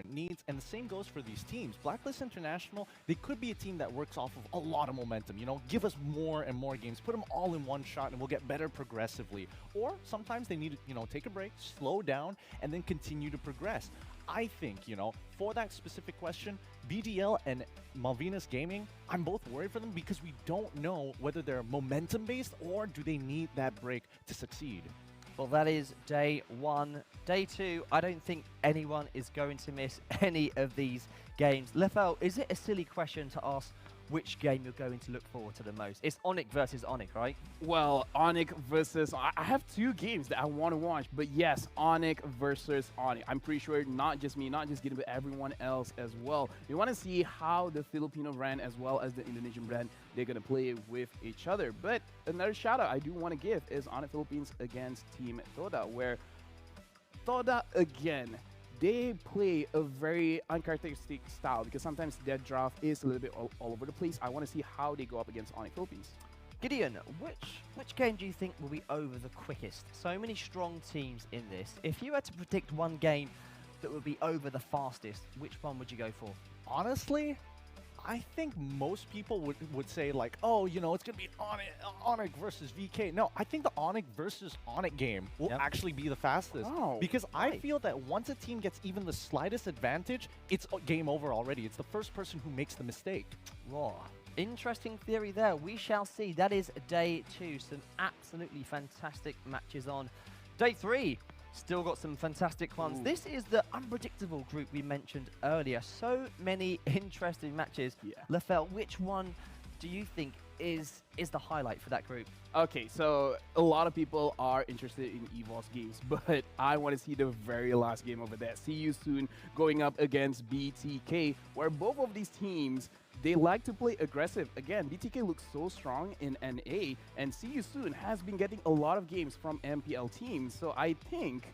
needs, and the same goes for these teams. Blacklist International, they could be a team that works off of a lot of momentum. You know, give us more and more games, put them all in one shot, and we'll get better progressively. Or sometimes they need to, you know, take a break, slow down, and then continue to progress. I think, you know, for that specific question, BDL and Malvinas Gaming, I'm both worried for them because we don't know whether they're momentum-based or do they need that break to succeed. Well, that is day one. Day two, I don't think anyone is going to miss any of these games. Lefel, is it a silly question to ask which game you're going to look forward to the most? It's ONIC versus ONIC, right? Well, ONIC versus... I have two games that I want to watch, but yes, ONIC versus ONIC. I'm pretty sure not just me, not just Gideon, but everyone else as well. We want to see how the Filipino brand as well as the Indonesian brand, they're going to play with each other. But another shout out I do want to give is ONIC Philippines against Team Toda, where Toda, again, they play a very uncharacteristic style because sometimes their draft is a little bit all over the place. I want to see how they go up against ONIC Philippines. Gideon, which game do you think will be over the quickest? So many strong teams in this. If you had to predict one game that would be over the fastest, which one would you go for? Honestly, I think most people would say like, oh, you know, it's going to be ONIC versus VK. No, I think the ONIC versus ONIC game will actually be the fastest. Oh, because I feel that once a team gets even the slightest advantage, it's game over already. It's the first person who makes the mistake. Raw. Interesting theory there. We shall see. That is day two. Some absolutely fantastic matches on. Day three. Still got some fantastic ones. Ooh. This is the unpredictable group we mentioned earlier. So many interesting matches. Yeah. Lefel, which one do you think is the highlight for that group? Okay, so a lot of people are interested in EVOS games, but I want to see the very last game over there. See you soon going up against BTK, where both of these teams, they like to play aggressive. Again, BTK looks so strong in NA, and See You Soon has been getting a lot of games from MPL teams. So I think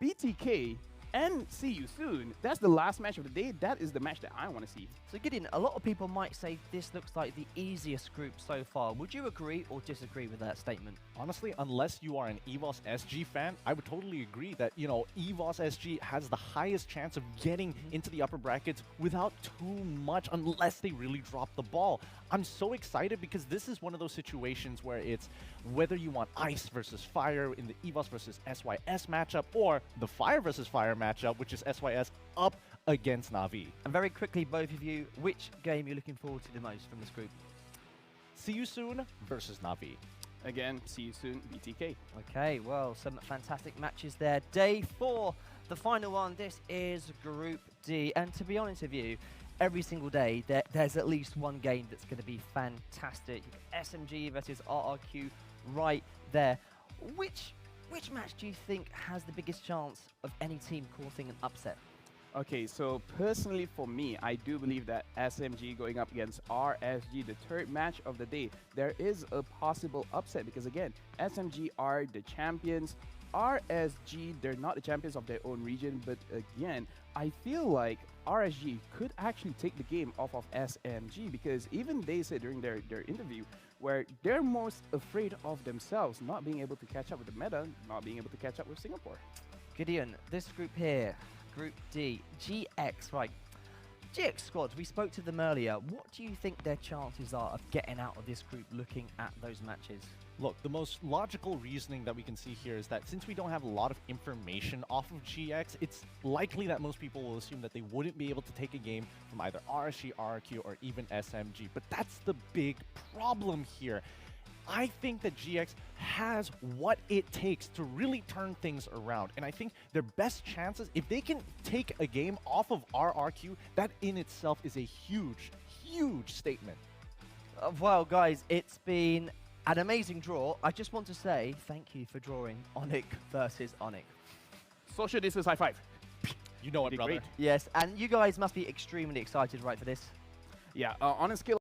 BTK and See You Soon, that's the last match of the day. That is the match that I want to see. So Gideon, a lot of people might say this looks like the easiest group so far. Would you agree or disagree with that statement? Honestly, unless you are an EVOS SG fan, I would totally agree that, you know, EVOS SG has the highest chance of getting into the upper brackets without too much, unless they really drop the ball. I'm so excited because this is one of those situations where it's whether you want Ice versus Fire in the EVOS versus SYS matchup or the Fire versus Fire matchup, which is SYS up against Na'Vi. And very quickly, both of you, which game you're looking forward to the most from this group? See You Soon versus Na'Vi. Again, See You Soon, BTK. Okay, well, some fantastic matches there. Day four, the final one. This is Group D. And to be honest with you, every single day, there's at least one game that's going to be fantastic. SMG versus RRQ right there. Which match do you think has the biggest chance of any team causing an upset? Okay, so personally for me, I do believe that SMG going up against RSG, the third match of the day, there is a possible upset because again, SMG are the champions. RSG, they're not the champions of their own region, but again, I feel like RSG could actually take the game off of SMG because even they said during their interview where they're most afraid of themselves not being able to catch up with the meta, not being able to catch up with Singapore. Gideon, this group here, Group D, GX, right. GX squad, we spoke to them earlier. What do you think their chances are of getting out of this group looking at those matches? Look, the most logical reasoning that we can see here is that since we don't have a lot of information off of GX, it's likely that most people will assume that they wouldn't be able to take a game from either RSG, RRQ, or even SMG. But that's the big problem here. I think that GX has what it takes to really turn things around. And I think their best chances, if they can take a game off of RRQ, that in itself is a huge, huge statement. Well, guys, it's been an amazing draw. I just want to say thank you for drawing ONIC versus ONIC. Social distance high five. You know what, brother. Great. Yes, and you guys must be extremely excited, right, for this? Yeah, on a scale